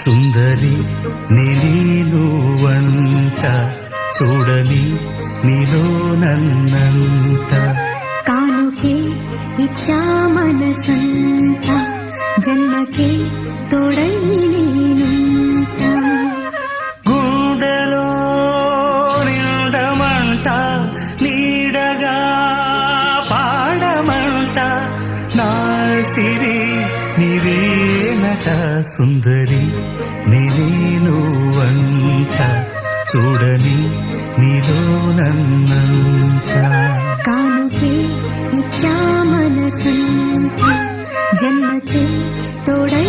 సుందరి నేను వంట చూడని నీలో నన్నంట కానుకే ఇచ్చా మనసంత జన్మకే తోడై నేనుంట గుండెలో నిండమంట నీడగా పాడమంట నా సిరి నీవేనట సుందరి నేను వంట చూడని నీలో నన్నంత కానుకే ఇచ్చా మనసంత జన్మకే తోడై